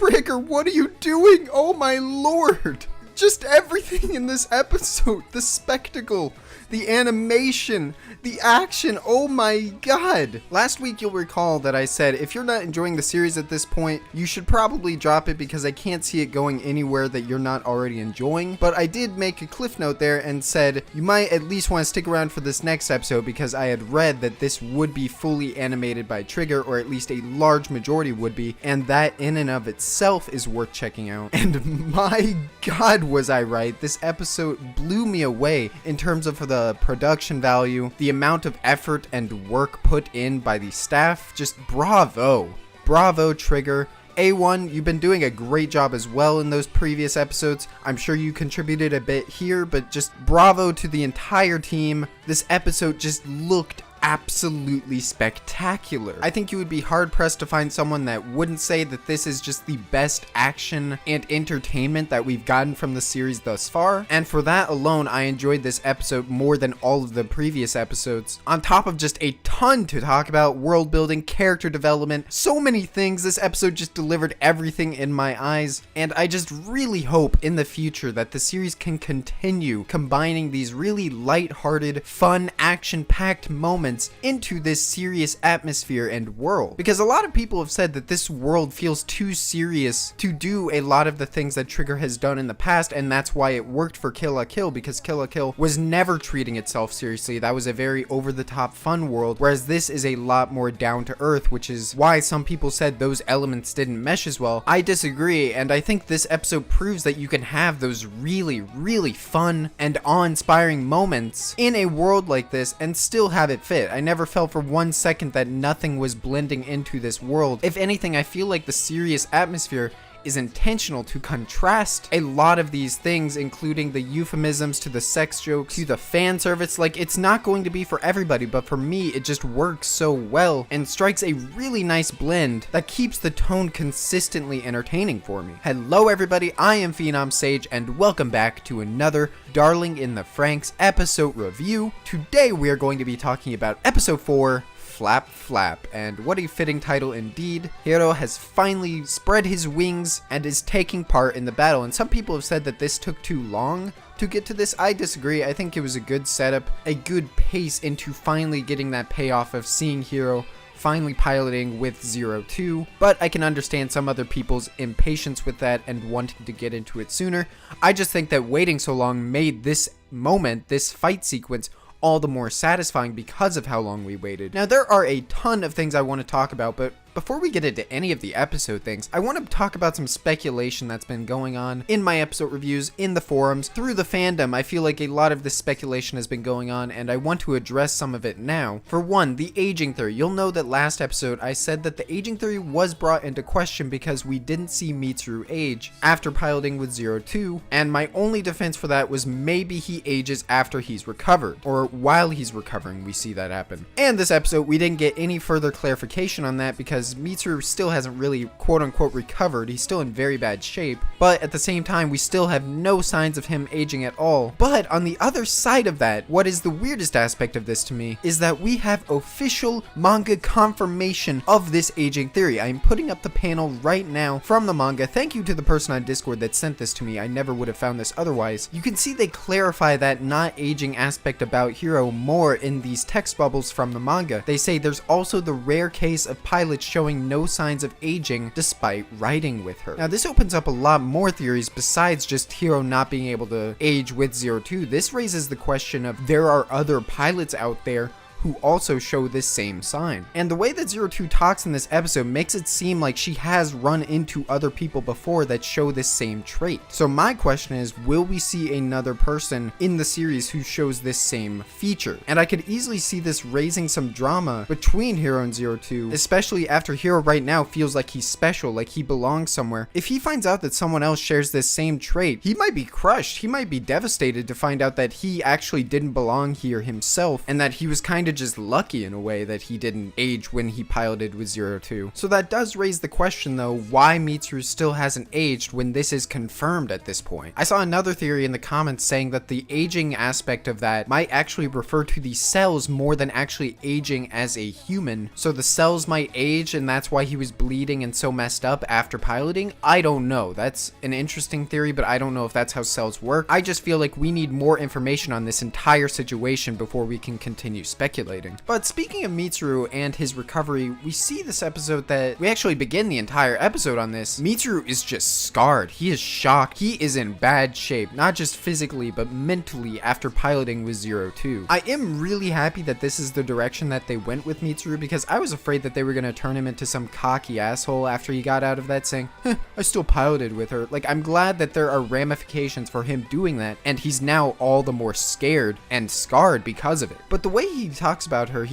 Trigger, what are you doing? Oh my lord. Just everything in this episode. The spectacle, the animation, the action. Oh my god. Last week you'll recall that I said if you're not enjoying the series at this point, you should probably drop it because I can't see it going anywhere that you're not already enjoying. But I did make a cliff note there and said you might at least want to stick around for this next episode because I had read that this would be fully animated by Trigger, or at least a large majority would be, and that in and of itself is worth checking out. And my god, was I right. This episode blew me away in terms of the production value, the amount of effort and work put in by the staff. Just bravo. Bravo, Trigger. A1, you've been doing a great job as well in those previous episodes. I'm sure you contributed a bit here, but just bravo to the entire team. This episode just looked absolutely spectacular. I think you would be hard pressed to find someone that wouldn't say that this is just the best action and entertainment that we've gotten from the series thus far, and for that alone I enjoyed this episode more than all of the previous episodes. On top of just a ton to talk about, world building, character development, so many things, this episode just delivered everything in my eyes, and I just really hope in the future that the series can continue combining these really light-hearted, fun, action-packed moments into this serious atmosphere and world, because a lot of people have said that this world feels too serious to do a lot of the things that Trigger has done in the past, and that's why it worked for Kill la Kill, because Kill la Kill was never treating itself seriously. That was a very over-the-top fun world, whereas this is a lot more down-to-earth, which is why some people said those elements didn't mesh as well. I disagree, and I think this episode proves that you can have those really, really fun and awe-inspiring moments in a world like this and still have it fit. I never felt for one second that nothing was blending into this world. If anything, I feel like the serious atmosphere is intentional to contrast a lot of these things, including the euphemisms to the sex jokes to the fan service. Like, it's not going to be for everybody, but for me it just works so well and strikes a really nice blend that keeps the tone consistently entertaining for me. Hello everybody, I am PhenomSage and welcome back to another Darling in the Franxx episode review. Today we are going to be talking about episode 4, Flap Flap, and what a fitting title indeed. Hiro has finally spread his wings and is taking part in the battle, and some people have said that this took too long to get to this. I disagree. I think it was a good setup, a good pace into finally getting that payoff of seeing Hiro finally piloting with 02, but I can understand some other people's impatience with that and wanting to get into it sooner. I just think that waiting so long made this moment, this fight sequence, all the more satisfying because of how long we waited. Now, there are a ton of things I want to talk about, but before we get into any of the episode things, I want to talk about some speculation that's been going on in my episode reviews, in the forums, through the fandom. I feel like a lot of this speculation has been going on, and I want to address some of it now. For one, the aging theory. You'll know that last episode I said that the aging theory was brought into question because we didn't see Mitsuru age after piloting with 02, and my only defense for that was maybe he ages after he's recovered, or while he's recovering we see that happen. And this episode we didn't get any further clarification on that because Mitsuru still hasn't really quote-unquote recovered. He's still in very bad shape, but at the same time we still have no signs of him aging at all. But on the other side of that, what is the weirdest aspect of this to me is that we have official manga confirmation of this aging theory. I am putting up the panel right now from the manga. Thank you to the person on Discord that sent this to me. I never would have found this otherwise. You can see they clarify that not aging aspect about Hiro more in these text bubbles from the manga. They say there's also the rare case of pilots showing no signs of aging despite riding with her. Now, this opens up a lot more theories besides just Hiro not being able to age with 02. This raises the question of there are other pilots out there who also show this same sign. And the way that 02 talks in this episode makes it seem like she has run into other people before that show this same trait. So my question is, will we see another person in the series who shows this same feature? And I could easily see this raising some drama between Hiro and 02, especially after Hiro right now feels like he's special, like he belongs somewhere. If he finds out that someone else shares this same trait, he might be crushed. He might be devastated to find out that he actually didn't belong here himself and that he was kind of of just lucky in a way that he didn't age when he piloted with 02. So that does raise the question though, why Mitsuru still hasn't aged when this is confirmed at this point. I saw another theory in the comments saying that the aging aspect of that might actually refer to the cells more than actually aging as a human. So the cells might age and that's why he was bleeding and so messed up after piloting. I don't know. That's an interesting theory, but I don't know if that's how cells work. I just feel like we need more information on this entire situation before we can continue speculating. But speaking of Mitsuru and his recovery, we see this episode that we actually begin the entire episode on this. Mitsuru is just scarred. He is shocked. He is in bad shape, not just physically, but mentally after piloting with 02. I am really happy that this is the direction that they went with Mitsuru, because I was afraid that they were going to turn him into some cocky asshole after he got out of that saying, I still piloted with her. Like, I'm glad that there are ramifications for him doing that, and he's now all the more scared and scarred because of it. But the way he talks about her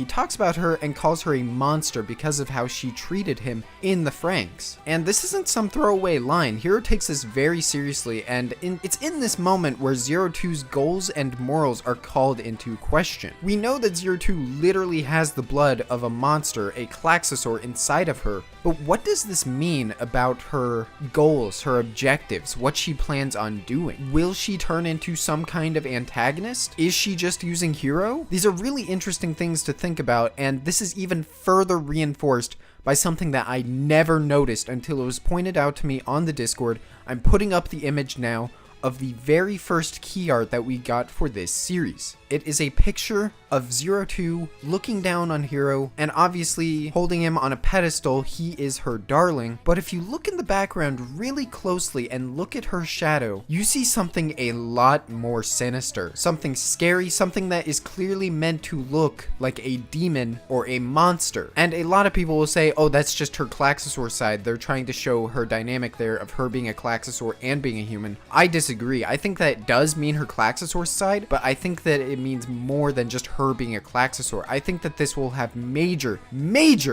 and calls her a monster because of how she treated him in the Franxx. And this isn't some throwaway line. Hiro takes this very seriously, and it's in this moment where 02's goals and morals are called into question. We know that 02 literally has the blood of a monster, a Klaxosaur, inside of her, but what does this mean about her goals, her objectives, what she plans on doing? Will she turn into some kind of antagonist? Is she just using Hiro? These are really interesting things to think about, and this is even further reinforced by something that I never noticed until it was pointed out to me on the Discord. I'm putting up the image now of the very first key art that we got for this series. It is a picture of 02 looking down on Hiro and obviously holding him on a pedestal. He is her darling. But if you look in the background really closely and look at her shadow, you see something a lot more sinister, something scary, something that is clearly meant to look like a demon or a monster. And a lot of people will say, oh, that's just her Klaxosaur side. They're trying to show her dynamic there of her being a Klaxosaur and being a human. I disagree. I think that does mean her Klaxosaur side, but I think that it means more than just her being a Klaxosaur. I think that this will have major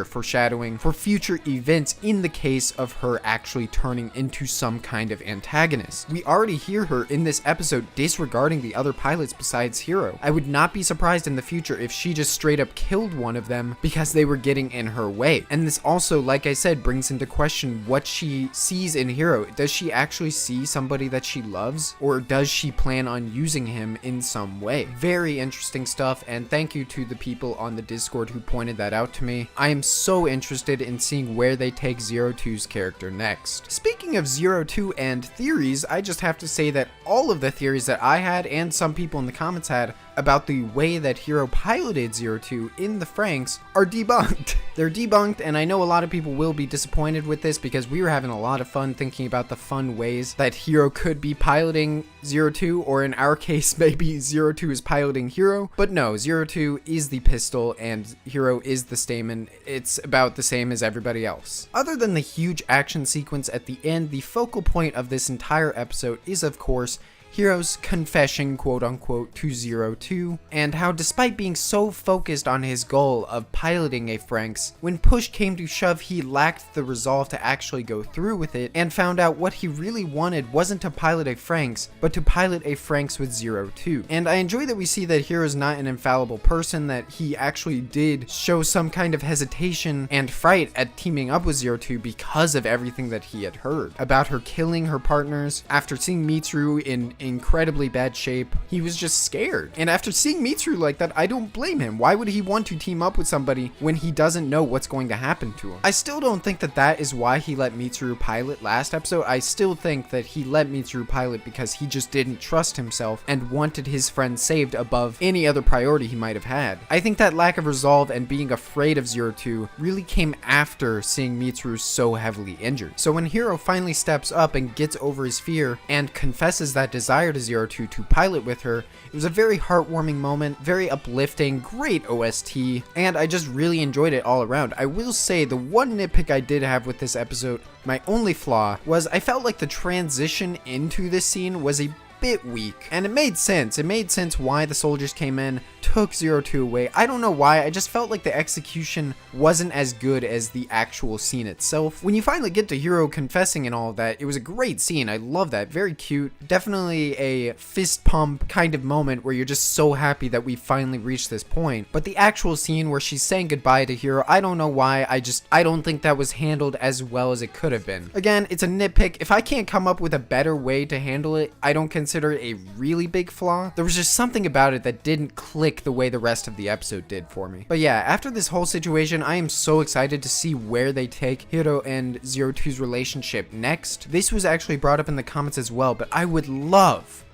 foreshadowing for future events in the case of her actually turning into some kind of antagonist. We already hear her in this episode disregarding the other pilots besides Hiro. I would not be surprised in the future if she just straight up killed one of them because they were getting in her way. And this also, like I said, brings into question what she sees in Hiro. Does she actually see somebody that she loves, or does she plan on using him in some way? Very interesting stuff, and thank you to the people on the Discord who pointed that out to me. I am so interested in seeing where they take 02's character next. Speaking of 02 and theories, I just have to say that all of the theories that I had and some people in the comments had about the way that Hiro piloted 02 in the Franxx are debunked. They're debunked, and I know a lot of people will be disappointed with this because we were having a lot of fun thinking about the fun ways that Hiro could be piloting 02, or in our case, maybe 02 is piloting Hiro. But no, 02 is the pistol and Hiro is the stamen. It's about the same as everybody else. Other than the huge action sequence at the end, the focal point of this entire episode is, of course, Hiro's confession, quote unquote, to 02, and how despite being so focused on his goal of piloting a Franxx, when push came to shove, he lacked the resolve to actually go through with it, and found out what he really wanted wasn't to pilot a Franxx, but to pilot a Franxx with 02. And I enjoy that we see that Hiro's not an infallible person, that he actually did show some kind of hesitation and fright at teaming up with 02 because of everything that he had heard about her killing her partners. After seeing Mitsuru in incredibly bad shape, he was just scared. And after seeing Mitsuru like that, I don't blame him. Why would he want to team up with somebody when he doesn't know what's going to happen to him? I still don't think that that is why he let Mitsuru pilot last episode. I still think that he let Mitsuru pilot because he just didn't trust himself and wanted his friend saved above any other priority he might have had. I think that lack of resolve and being afraid of 02 really came after seeing Mitsuru so heavily injured. So when Hiro finally steps up and gets over his fear and confesses that desire to 02 to pilot with her, it was a very heartwarming moment, very uplifting, great OST, and I just really enjoyed it all around. I will say the one nitpick I did have with this episode, my only flaw, was I felt like the transition into this scene was a bit weak, and it made sense. It made sense why the soldiers came in took 02 away. I don't know why, I just felt like the execution wasn't as good as the actual scene itself. When you finally get to Hiro confessing and all of that, it was a great scene. I love that. Very cute. Definitely a fist pump kind of moment where you're just so happy that we finally reached this point. But the actual scene where she's saying goodbye to Hiro, I don't know why, I don't think that was handled as well as it could have been. Again, it's a nitpick. If I can't come up with a better way to handle it, I don't consider it a really big flaw. There was just something about it that didn't click the way the rest of the episode did for me. But yeah, after this whole situation, I am so excited to see where they take Hiro and 02's relationship next. This was actually brought up in the comments as well, but I would love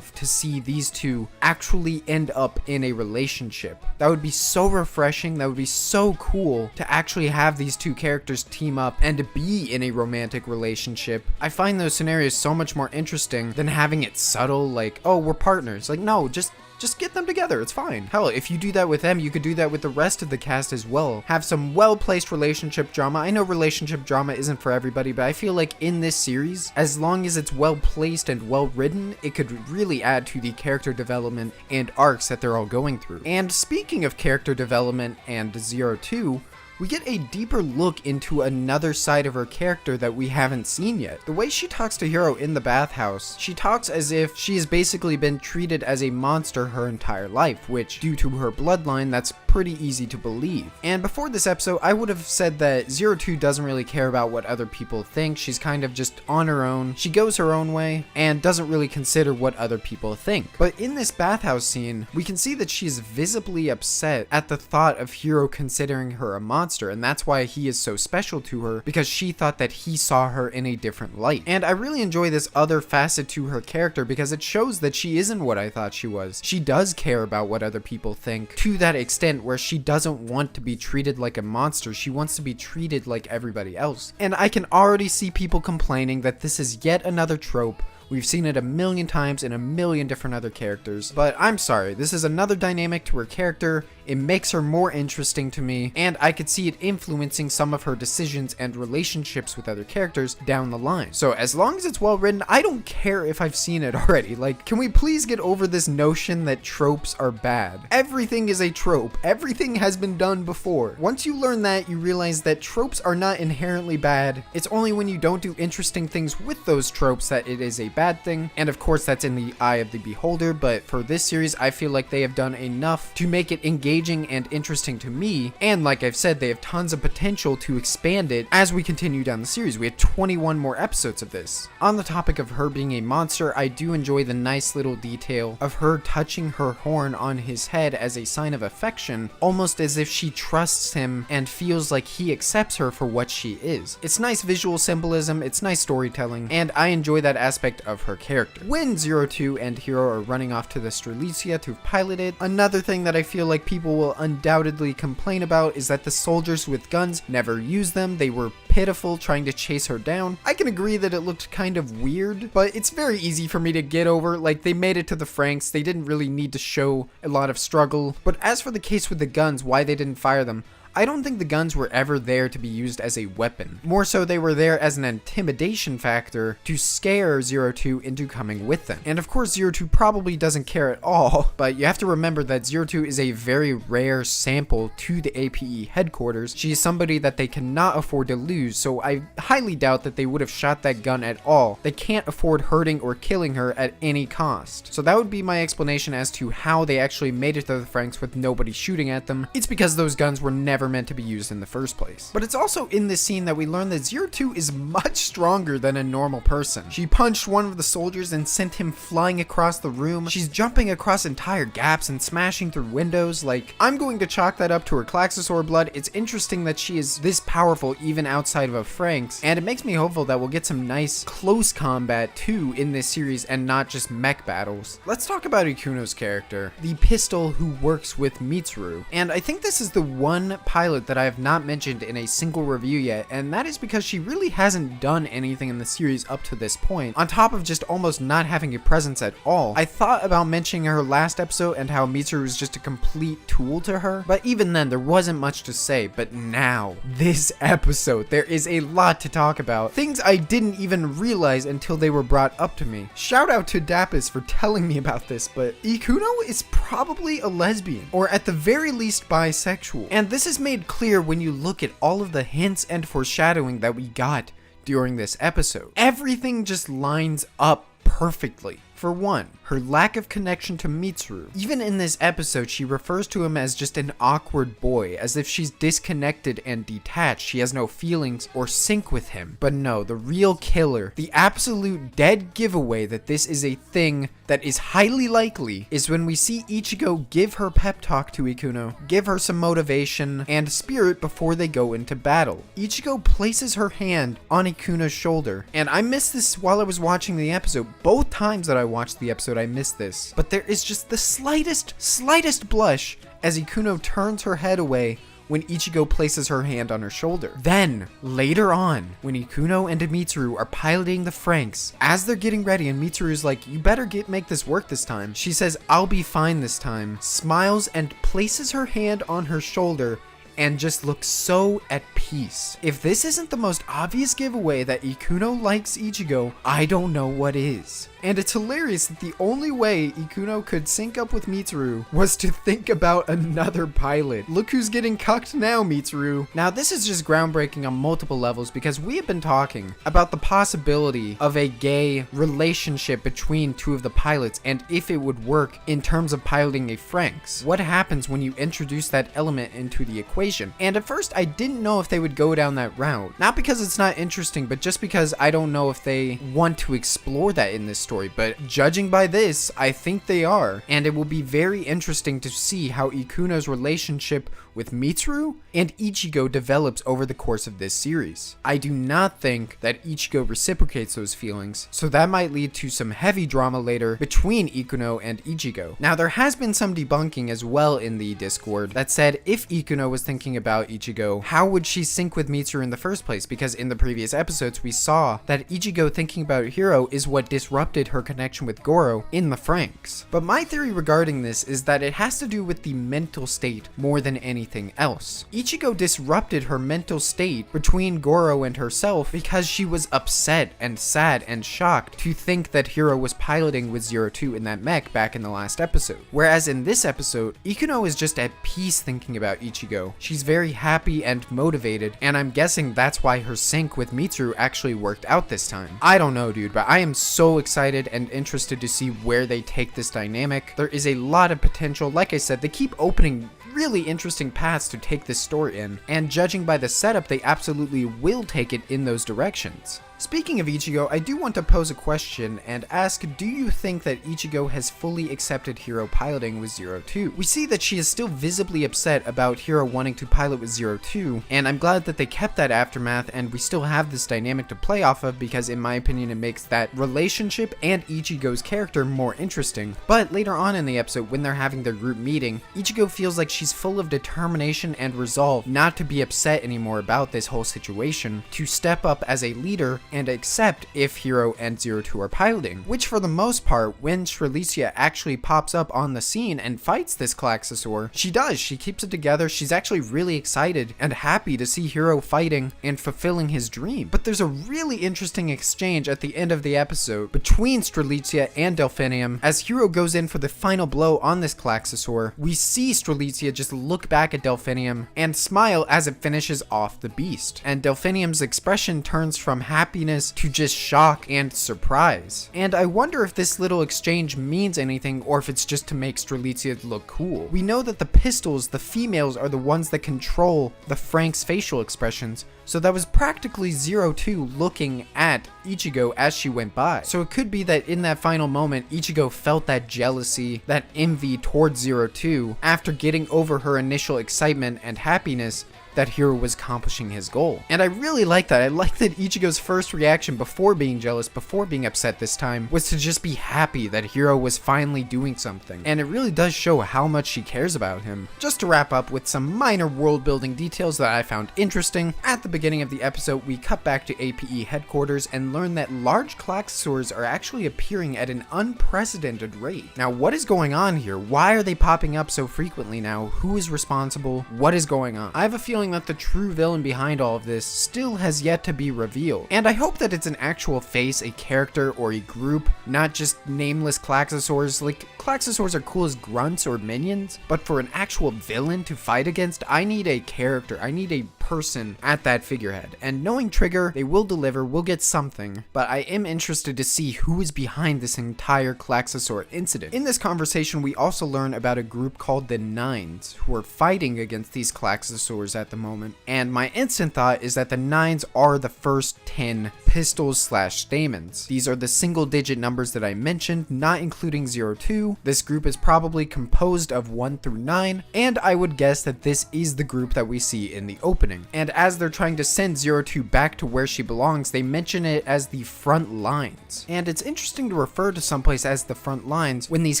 to see these two actually end up in a relationship. That would be so refreshing. That would be so cool to actually have these two characters team up and to be in a romantic relationship. I find those scenarios so much more interesting than having it subtle, like, oh, we're partners. Like, no, just get them together, it's fine. Hell, if you do that with them, you could do that with the rest of the cast as well. Have some well-placed relationship drama. I know relationship drama isn't for everybody, but I feel like in this series, as long as it's well-placed and well-written, it could really add to the character development and arcs that they're all going through. And speaking of character development and 02, we get a deeper look into another side of her character that we haven't seen yet. The way she talks to Hiro in the bathhouse, she talks as if she has basically been treated as a monster her entire life, which, due to her bloodline, that's pretty easy to believe. And before this episode, I would have said that 02 doesn't really care about what other people think. She's kind of just on her own. She goes her own way and doesn't really consider what other people think. But in this bathhouse scene, we can see that she's visibly upset at the thought of Hiro considering her a monster, and that's why he is so special to her, because she thought that he saw her in a different light. And I really enjoy this other facet to her character because it shows that she isn't what I thought she was. She does care about what other people think to that extent where she doesn't want to be treated like a monster. She wants to be treated like everybody else. And I can already see people complaining that this is yet another trope. We've seen it a million times in a million different other characters, but I'm sorry, this is another dynamic to her character. It makes her more interesting to me, and I could see it influencing some of her decisions and relationships with other characters down the line. So as long as it's well written, I don't care if I've seen it already. Like, can we please get over this notion that tropes are bad? Everything is a trope. Everything has been done before. Once you learn that, you realize that tropes are not inherently bad. It's only when you don't do interesting things with those tropes that it is a bad thing. And of course, that's in the eye of the beholder, but for this series, I feel like they have done enough to make it engaging and interesting to me, and like I've said, they have tons of potential to expand it as we continue down the series. We have 21 more episodes of this. On the topic of her being a monster, I do enjoy the nice little detail of her touching her horn on his head as a sign of affection, almost as if she trusts him and feels like he accepts her for what she is. It's nice visual symbolism, it's nice storytelling, and I enjoy that aspect of her character. When 02 and Hiro are running off to the Strelitzia to pilot it, another thing that I feel like people will undoubtedly complain about is that the soldiers with guns never used them. They were pitiful trying to chase her down. I can agree that it looked kind of weird, but it's very easy for me to get over. Like, they made it to the Franxx. They didn't really need to show a lot of struggle. But as for the case with the guns, why they didn't fire them, I don't think the guns were ever there to be used as a weapon. More so, they were there as an intimidation factor to scare 02 into coming with them. And of course, 02 probably doesn't care at all, but you have to remember that 02 is a very rare sample to the APE headquarters. She is somebody that they cannot afford to lose, so I highly doubt that they would have shot that gun at all. They can't afford hurting or killing her at any cost. So that would be my explanation as to how they actually made it to the Franxx with nobody shooting at them. It's because those guns were never meant to be used in the first place. But it's also in this scene that we learn that 02 is much stronger than a normal person. She punched one of the soldiers and sent him flying across the room. She's jumping across entire gaps and smashing through windows. Like, I'm going to chalk that up to her Klaxosaur blood. It's interesting that she is this powerful even outside of a Franxx, and it makes me hopeful that we'll get some nice close combat too in this series and not just mech battles. Let's talk about Ikuno's character, the pistol who works with Mitsuru. And I think this is the one pilot that I have not mentioned in a single review yet, and that is because she really hasn't done anything in the series up to this point, on top of just almost not having a presence at all. I thought about mentioning her last episode and how Mitsuru was just a complete tool to her, but even then there wasn't much to say. But now, this episode, there is a lot to talk about. Things I didn't even realize until they were brought up to me. Shout out to Dapis for telling me about this, but Ikuno is probably a lesbian, or at the very least bisexual. And this is made clear when you look at all of the hints and foreshadowing that we got during this episode. Everything just lines up perfectly. For one, her lack of connection to Mitsuru. Even in this episode, she refers to him as just an awkward boy, as if she's disconnected and detached. She has no feelings or sync with him. But no, the real killer, the absolute dead giveaway that this is a thing that is highly likely, is when we see Ichigo give her pep talk to Ikuno, give her some motivation and spirit before they go into battle. Ichigo places her hand on Ikuno's shoulder, and I missed this while I was watching the episode. Both times that I watched the episode, I missed this. But there is just the slightest blush as Ikuno turns her head away when Ichigo places her hand on her shoulder. Then, later on, when Ikuno and Mitsuru are piloting the Franxx, as they're getting ready and Mitsuru's like, you better make this work this time, she says, I'll be fine this time, smiles and places her hand on her shoulder and just looks so at peace. If this isn't the most obvious giveaway that Ikuno likes Ichigo, I don't know what is. And it's hilarious that the only way Ikuno could sync up with Mitsuru was to think about another pilot. Look who's getting cucked now, Mitsuru. Now this is just groundbreaking on multiple levels because we have been talking about the possibility of a gay relationship between two of the pilots and if it would work in terms of piloting a Franxx. What happens when you introduce that element into the equation? And at first I didn't know if they would go down that route. Not because it's not interesting, but just because I don't know if they want to explore that in this story. But judging by this, I think they are, and it will be very interesting to see how Ikuno's relationship with Mitsuru and Ichigo develops over the course of this series. I do not think that Ichigo reciprocates those feelings, so that might lead to some heavy drama later between Ikuno and Ichigo. Now there has been some debunking as well in the Discord that said if Ikuno was thinking about Ichigo, how would she sync with Mitsuru in the first place? Because in the previous episodes we saw that Ichigo thinking about Hiro is what disrupted her connection with Goro in the Franxx. But my theory regarding this is that it has to do with the mental state more than anything else. Ichigo disrupted her mental state between Goro and herself because she was upset and sad and shocked to think that Hiro was piloting with 02 in that mech back in the last episode. Whereas in this episode, Ikuno is just at peace thinking about Ichigo. She's very happy and motivated, and I'm guessing that's why her sync with Mitsuru actually worked out this time. I don't know, dude, but I am so excited and interested to see where they take this dynamic. There is a lot of potential. Like I said, they keep opening really interesting paths to take this story in, and judging by the setup, they absolutely will take it in those directions. Speaking of Ichigo, I do want to pose a question and ask, do you think that Ichigo has fully accepted Hiro piloting with 02? We see that she is still visibly upset about Hiro wanting to pilot with 02, and I'm glad that they kept that aftermath and we still have this dynamic to play off of because in my opinion it makes that relationship and Ichigo's character more interesting. But later on in the episode, when they're having their group meeting, Ichigo feels like she's full of determination and resolve not to be upset anymore about this whole situation, to step up as a leader and accept if Hiro and 02 are piloting, which for the most part, when Strelitzia actually pops up on the scene and fights this Klaxosaur, she does. She keeps it together. She's actually really excited and happy to see Hiro fighting and fulfilling his dream. But there's a really interesting exchange at the end of the episode between Strelitzia and Delphinium. As Hiro goes in for the final blow on this Klaxosaur, we see Strelitzia just look back at Delphinium and smile as it finishes off the beast. And Delphinium's expression turns from happiness to just shock and surprise. And I wonder if this little exchange means anything or if it's just to make Strelitzia look cool. We know that the pistols, the females, are the ones that control the Franxx facial expressions, so that was practically 02 looking at Ichigo as she went by. So it could be that in that final moment, Ichigo felt that jealousy, that envy towards 02 after getting over her initial excitement and happiness that Hiro was accomplishing his goal. And I really like that. I like that Ichigo's first reaction before being jealous, before being upset this time, was to just be happy that Hiro was finally doing something. And it really does show how much she cares about him. Just to wrap up with some minor world building details that I found interesting, at the beginning of the episode we cut back to APE headquarters and learn that large Klaxosaurs are actually appearing at an unprecedented rate. Now what is going on here? Why are they popping up so frequently now? Who is responsible? What is going on? I have a feeling that the true villain behind all of this still has yet to be revealed. And I hope that it's an actual face, a character, or a group, not just nameless Klaxosaurs. Like, Klaxosaurs are cool as grunts or minions, but for an actual villain to fight against, I need a character. I need a person at that figurehead. And knowing Trigger, they will deliver, we'll get something, but I am interested to see who is behind this entire Klaxosaur incident. In this conversation, we also learn about a group called the Nines, who are fighting against these Klaxosaurs at the moment, and my instant thought is that the Nines are the first 10 pistols/stamens. These are the single digit numbers that I mentioned, not including 02. This group is probably composed of 1 through 9, and I would guess that this is the group that we see in the opening. And as they're trying to send 02 back to where she belongs, they mention it as the front lines. And it's interesting to refer to someplace as the front lines when these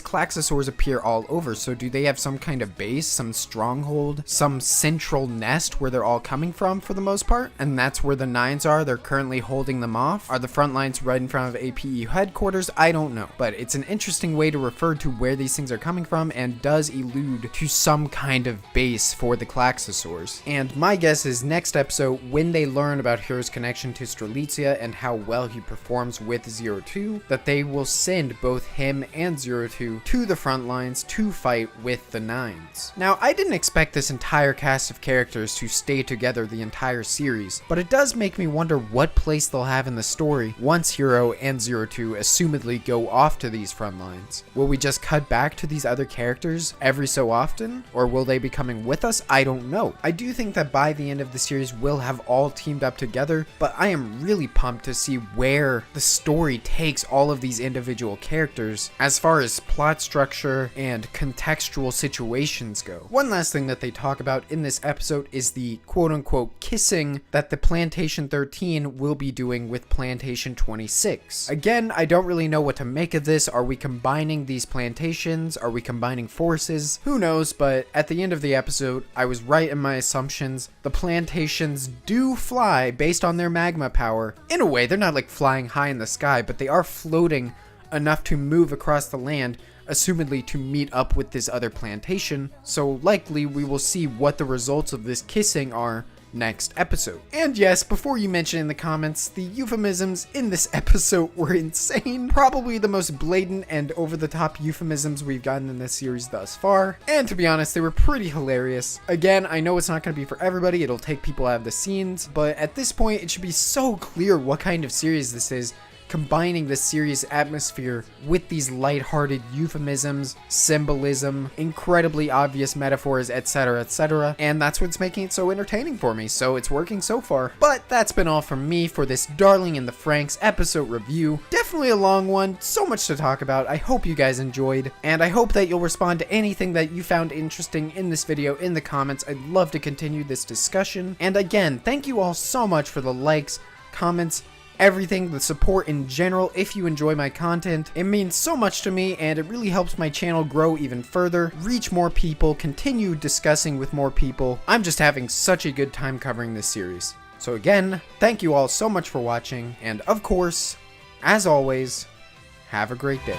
Klaxosaurs appear all over. So do they have some kind of base, some stronghold, some central nest where they're all coming from for the most part? And that's where the Nines are. They're currently holding them off. Are the front lines right in front of APE headquarters? I don't know. But it's an interesting way to refer to where these things are coming from and does allude to some kind of base for the Klaxosaurs. And my guess is next episode, when they learn about Hiro's connection to Strelitzia and how well he performs with 02, that they will send both him and 02 to the front lines to fight with the Nines. Now, I didn't expect this entire cast of characters to stay together the entire series, but it does make me wonder what place they'll have in the story once Hiro and 02 assumedly go off to these front lines. Will we just cut back to these other characters every so often, or will they be coming with us? I don't know. I do think that by the end of the series we'll have all teamed up together, but I am really pumped to see where the story takes all of these individual characters as far as plot structure and contextual situations go. One last thing that they talk about in this episode is the quote-unquote kissing that the Plantation 13 will be doing with Plantation 26. Again, I don't really know what to make of this. Are we combining these plantations? Are we combining forces? Who knows, but at the end of the episode, I was right in my assumptions. The plantations do fly based on their magma power. In a way, they're not like flying high in the sky, but they are floating enough to move across the land, assumedly to meet up with this other plantation. So likely we will see what the results of this kissing are next episode. And yes, before you mention in the comments, the euphemisms in this episode were insane. Probably the most blatant and over-the-top euphemisms we've gotten in this series thus far. And to be honest, they were pretty hilarious. Again, I know it's not going to be for everybody. It'll take people out of the scenes. But at this point, it should be so clear what kind of series this is, combining the serious atmosphere with these lighthearted euphemisms, symbolism, incredibly obvious metaphors, etc., and that's what's making it so entertaining for me, so it's working so far. But that's been all from me for this Darling in the Franxx episode review. Definitely a long one, so much to talk about. I hope you guys enjoyed, and I hope that you'll respond to anything that you found interesting in this video in the comments. I'd love to continue this discussion, and again, thank you all so much for the likes, comments, everything, the support in general. If you enjoy my content, it means so much to me, and it really helps my channel grow even further, reach more people, continue discussing with more people. I'm just having such a good time covering this series. So again, thank you all so much for watching, and of course, as always, have a great day.